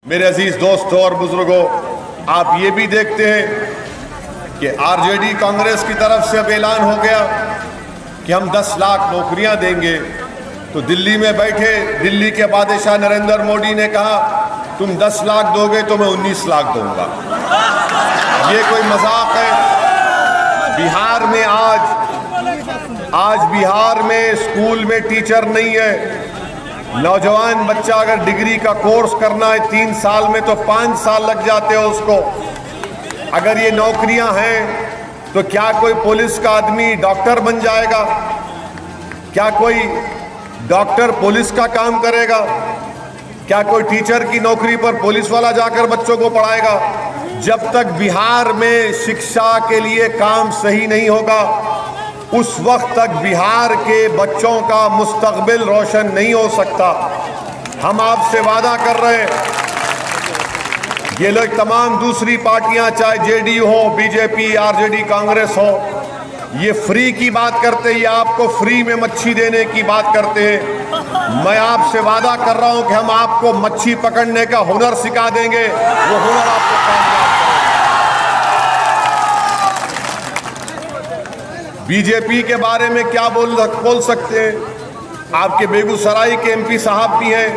मेरे अजीज दोस्तों और बुजुर्गों, आप ये भी देखते हैं कि आरजेडी कांग्रेस की तरफ से अब ऐलान हो गया कि हम 10 लाख नौकरियां देंगे। तो दिल्ली में बैठे दिल्ली के बादशाह नरेंद्र मोदी ने कहा तुम 10 लाख दोगे तो मैं 19 लाख दूंगा। ये कोई मजाक है? बिहार में आज बिहार में स्कूल में टीचर नहीं है। नौजवान बच्चा अगर डिग्री का कोर्स करना है 3 साल में तो 5 साल लग जाते हैं उसको। अगर ये नौकरियां हैं तो क्या कोई पुलिस का आदमी डॉक्टर बन जाएगा? क्या कोई डॉक्टर पुलिस का काम करेगा? क्या कोई टीचर की नौकरी पर पुलिस वाला जाकर बच्चों को पढ़ाएगा? जब तक बिहार में शिक्षा के लिए काम सही नहीं होगा उस वक्त तक बिहार के बच्चों का मुस्तकबिल रोशन नहीं हो सकता। हम आपसे वादा कर रहे हैं, ये लोग तमाम दूसरी पार्टियां चाहे जेडीयू हो, बीजेपी, आरजेडी, कांग्रेस हो, ये फ्री की बात करते हैं, ये आपको फ्री में मच्छी देने की बात करते हैं। मैं आपसे वादा कर रहा हूं कि हम आपको मच्छी पकड़ने का हुनर सिखा देंगे, वो हुनर आपको कामयाब करेगा। बीजेपी के बारे में क्या बोल सकते हैं? आपके बेगूसराय के एमपी साहब भी हैं,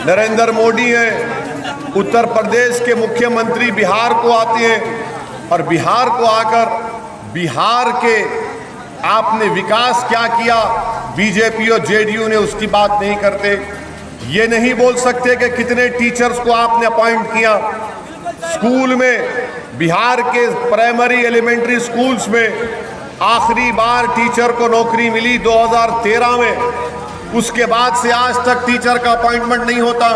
नरेंद्र मोदी हैं, उत्तर प्रदेश के मुख्यमंत्री बिहार को आते हैं और बिहार को आकर बिहार के आपने विकास क्या किया, बीजेपी और जेडीयू ने उसकी बात नहीं करते। ये नहीं बोल सकते कि कितने टीचर्स को आपने अपॉइंट किया। स्कूल में बिहार के प्राइमरी एलिमेंट्री स्कूल्स में आखिरी बार टीचर को नौकरी मिली 2013 में। उसके बाद से आज तक टीचर का अपॉइंटमेंट नहीं होता।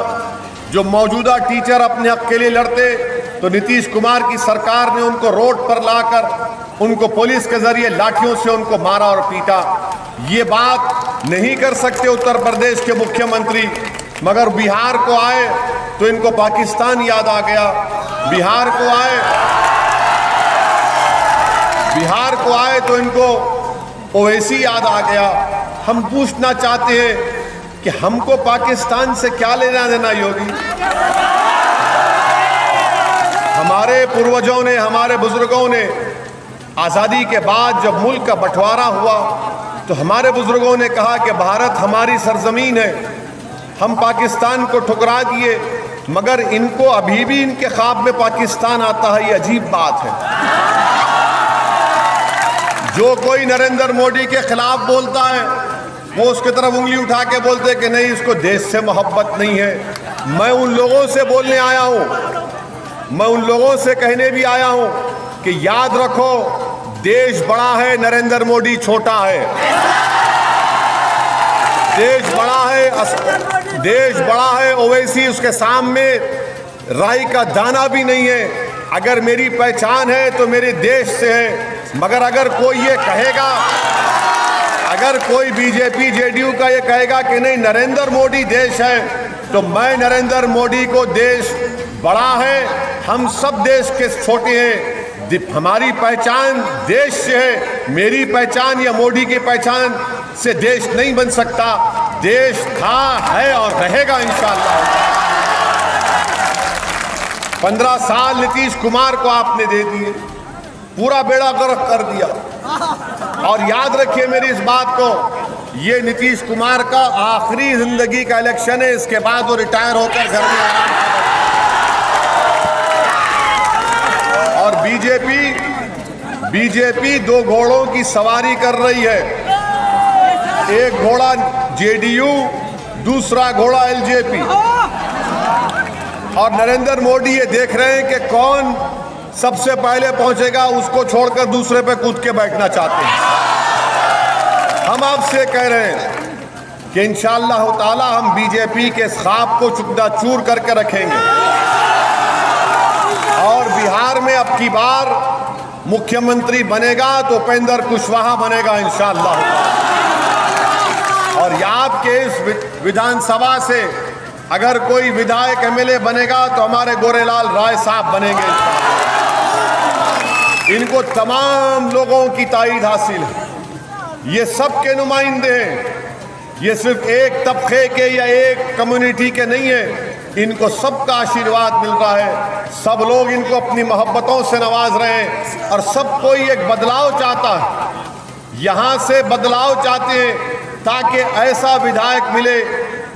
जो मौजूदा टीचर अपने हक के लिए लड़ते तो नीतीश कुमार की सरकार ने उनको रोड पर लाकर उनको पुलिस के जरिए लाठियों से उनको मारा और पीटा। ये बात नहीं कर सकते उत्तर प्रदेश के मुख्यमंत्री, मगर बिहार को आए तो इनको पाकिस्तान याद आ गया। बिहार को आए तो इनको ओवैसी याद आ गया। हम पूछना चाहते हैं कि हमको पाकिस्तान से क्या लेना देना योगी? हमारे पूर्वजों ने, हमारे बुजुर्गों ने आज़ादी के बाद जब मुल्क का बंटवारा हुआ तो हमारे बुजुर्गों ने कहा कि भारत हमारी सरजमीन है। हम पाकिस्तान को ठुकरा दिए, मगर इनको अभी भी इनके ख्वाब में पाकिस्तान आता है। ये अजीब बात है। जो कोई नरेंद्र मोदी के खिलाफ बोलता है वो उसकी तरफ उंगली उठा के बोलते कि नहीं, इसको देश से मोहब्बत नहीं है। मैं उन लोगों से बोलने आया हूं, मैं उन लोगों से कहने भी आया हूं कि याद रखो, देश बड़ा है, नरेंद्र मोदी छोटा है। देश बड़ा है, ओवैसी उसके सामने राई का दाना भी नहीं है। अगर मेरी पहचान है तो मेरे देश से है। मगर अगर कोई ये कहेगा, अगर कोई बीजेपी जेडीयू का ये कहेगा कि नहीं नरेंद्र मोदी देश है, तो मैं नरेंद्र मोदी को, देश बड़ा है, हम सब देश के छोटे हैं, हमारी पहचान देश से है। मेरी पहचान या मोदी की पहचान से देश नहीं बन सकता। देश था, है और रहेगा इंशाअल्लाह। 15 साल नीतीश कुमार को आपने दे दिए, पूरा बेड़ा गर्क कर दिया। और याद रखिए मेरी इस बात को, ये नीतीश कुमार का आखिरी जिंदगी का इलेक्शन है। इसके बाद वो रिटायर होकर घर में आराम करेगा। और बीजेपी 2 घोड़ों की सवारी कर रही है। एक घोड़ा जेडीयू, दूसरा घोड़ा एलजेपी। और नरेंद्र मोदी ये देख रहे हैं कि कौन सबसे पहले पहुंचेगा, उसको छोड़कर दूसरे पे कूद के बैठना चाहते हैं। हम आपसे कह रहे हैं कि इंशाअल्लाह ताला हम बीजेपी के ख्वाब को चूर करके रखेंगे। और बिहार में अब की बार मुख्यमंत्री बनेगा तो उपेंद्र कुशवाहा बनेगा इंशाअल्लाह। और आपके इस विधानसभा से अगर कोई विधायक एमएलए बनेगा तो हमारे गोरेलाल राय साहब बनेंगे। इनको तमाम लोगों की ताईद हासिल है। ये सब के नुमाइंदे हैं। ये सिर्फ एक तबके के या एक कम्युनिटी के नहीं है। इनको सबका आशीर्वाद मिल रहा है, सब लोग इनको अपनी मोहब्बतों से नवाज रहे हैं और सब कोई एक बदलाव चाहता है। यहाँ से बदलाव चाहते हैं ताकि ऐसा विधायक मिले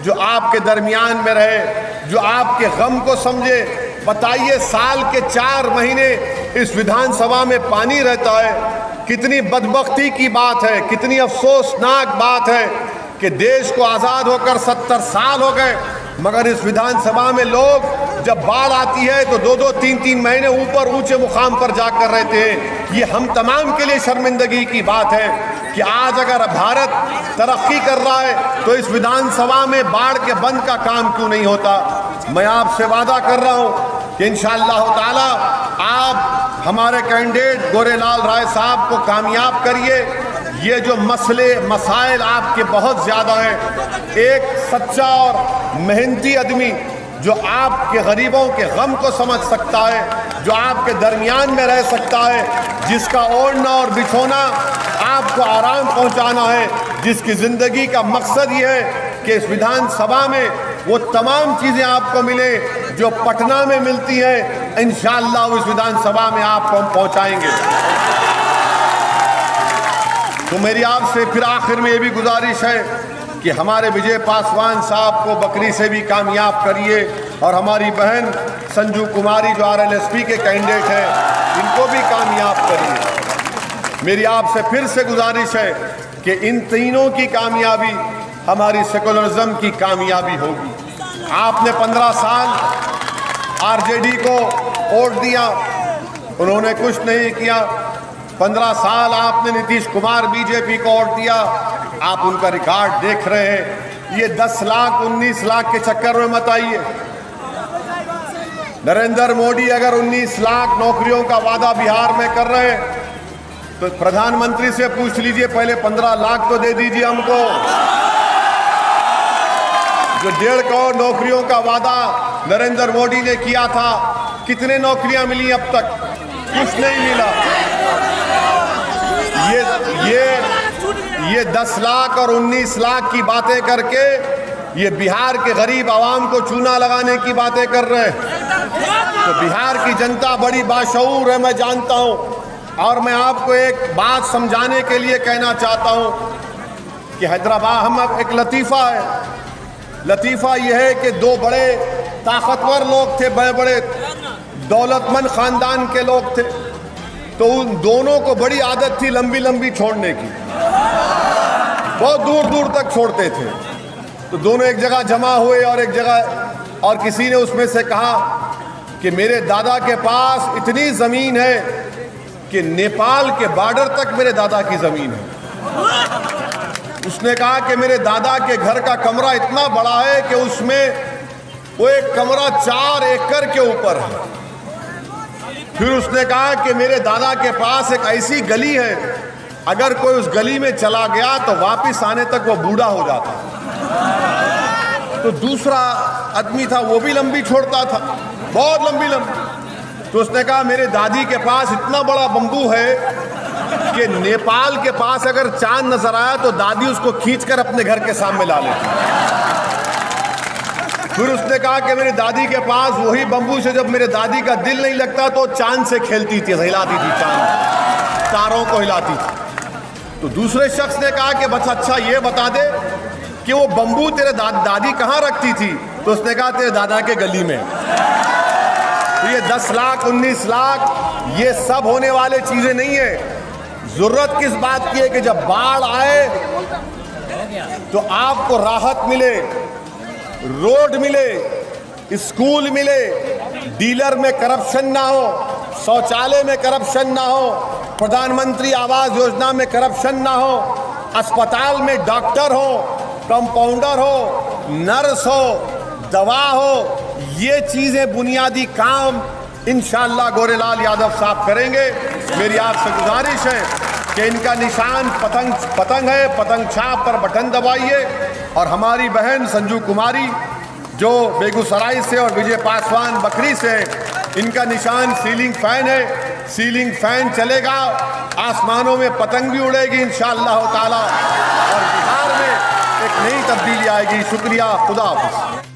जो आपके दरमियान में रहे, जो आपके गम को समझे। बताइए, साल के 4 महीने इस विधानसभा में पानी रहता है। कितनी बदबख्ती की बात है, कितनी अफसोसनाक बात है कि देश को आज़ाद होकर 70 साल हो गए, मगर इस विधानसभा में लोग जब बाढ़ आती है तो 2-2, 3-3 महीने ऊपर ऊंचे मुकाम पर जाकर रहते हैं। ये हम तमाम के लिए शर्मिंदगी की बात है कि आज अगर भारत तरक्की कर रहा है तो इस विधानसभा में बाढ़ के बंद का काम क्यों नहीं होता। मैं आपसे वादा कर रहा हूँ कि इंशाअल्लाह ताला आप हमारे कैंडिडेट गोरेलाल राय साहब को कामयाब करिए। ये जो मसले मसाइल आपके बहुत ज़्यादा हैं, एक सच्चा और मेहनती आदमी जो आपके गरीबों के गम को समझ सकता है, जो आपके दरमियान में रह सकता है, जिसका ओढ़ना और बिछोना आपको आराम पहुंचाना है, जिसकी ज़िंदगी का मकसद ये है कि इस विधानसभा में वो तमाम चीज़ें आपको मिले जो पटना में मिलती हैं। इंशाअल्लाह इस विधानसभा में आपको हम पहुंचाएंगे। तो मेरी आपसे फिर आखिर में ये भी गुजारिश है कि हमारे विजय पासवान साहब को बकरी से भी कामयाब करिए और हमारी बहन संजू कुमारी जो RLSP के कैंडिडेट हैं, इनको भी कामयाब करिए। मेरी आपसे फिर से गुजारिश है कि इन तीनों की कामयाबी हमारी सेकुलरिज्म की कामयाबी होगी। आपने 15 साल RJD को वोट दिया, उन्होंने कुछ नहीं किया। 15 साल आपने नीतीश कुमार BJP को वोट दिया, आप उनका रिकॉर्ड देख रहे हैं। ये 10 लाख 19 लाख के चक्कर में मत आइए। नरेंद्र मोदी अगर 19 लाख नौकरियों का वादा बिहार में कर रहे हैं तो प्रधानमंत्री से पूछ लीजिए, पहले 15 लाख तो दे दीजिए हमको। जो 1.5 करोड़ नौकरियों का वादा नरेंद्र मोदी ने किया था, कितने नौकरियां मिली अब तक? कुछ नहीं मिला। ये 10 लाख और 19 लाख की बातें करके ये बिहार के गरीब आवाम को चूना लगाने की बातें कर रहे हैं। तो बिहार की जनता बड़ी बाशऊर है, मैं जानता हूँ। और मैं आपको एक बात समझाने के लिए कहना चाहता हूँ कि हैदराबाद हम एक लतीफ़ा है। लतीफ़ा यह है कि 2 बड़े ताकतवर लोग थे, बड़े बड़े दौलतमंद ख़ानदान के लोग थे, तो उन दोनों को बड़ी आदत थी लंबी लंबी छोड़ने की, बहुत दूर दूर तक छोड़ते थे। तो दोनों एक जगह जमा हुए और एक जगह, और किसी ने उसमें से कहा कि मेरे दादा के पास इतनी ज़मीन है कि नेपाल के बॉर्डर तक मेरे दादा की ज़मीन है। उसने कहा कि मेरे दादा के घर का कमरा इतना बड़ा है कि उसमें वो एक कमरा 4 एकड़ के ऊपर है। फिर उसने कहा कि मेरे दादा के पास एक ऐसी गली है, अगर कोई उस गली में चला गया तो वापस आने तक वो बूढ़ा हो जाता। तो दूसरा आदमी था, वो भी लंबी छोड़ता था, बहुत लंबी लंबी। तो उसने कहा मेरे दादी के पास इतना बड़ा बम्बू है कि नेपाल के पास अगर चांद नजर आया तो दादी उसको खींचकर अपने घर के सामने ला लेती। फिर उसने कहा कि मेरी दादी के पास वही बम्बू से जब मेरे दादी का दिल नहीं लगता तो चांद से खेलती थी, हिलाती थी, चांद तारों को हिलाती थी। तो दूसरे शख्स ने कहा कि बस अच्छा ये बता दे कि वो बम्बू तेरे दादी कहाँ रखती थी? तो उसने कहा तेरे दादा के गली में। तो ये 10 लाख 19 लाख ये सब होने वाले चीज़ें नहीं है। ज़रूरत किस बात की है कि जब बाढ़ आए तो आपको राहत मिले, रोड मिले, स्कूल मिले, डीलर में करप्शन ना हो, शौचालय में करप्शन ना हो, प्रधानमंत्री आवास योजना में करप्शन ना हो, अस्पताल में डॉक्टर हो, कंपाउंडर हो, नर्स हो, दवा हो। ये चीज़ें बुनियादी काम इंशाअल्लाह गोरेलाल यादव साहब करेंगे। मेरी आपसे गुजारिश है कि इनका निशान पतंग है, पतंग छाप पर बटन दबाइए। और हमारी बहन संजू कुमारी जो बेगूसराय से और विजय पासवान बकरी से, इनका निशान सीलिंग फैन है। सीलिंग फैन चलेगा, आसमानों में पतंग भी उड़ेगी इंशाअल्लाह ताला, और बिहार में एक नई तब्दीली आएगी। शुक्रिया, खुदा हाफ़िज़।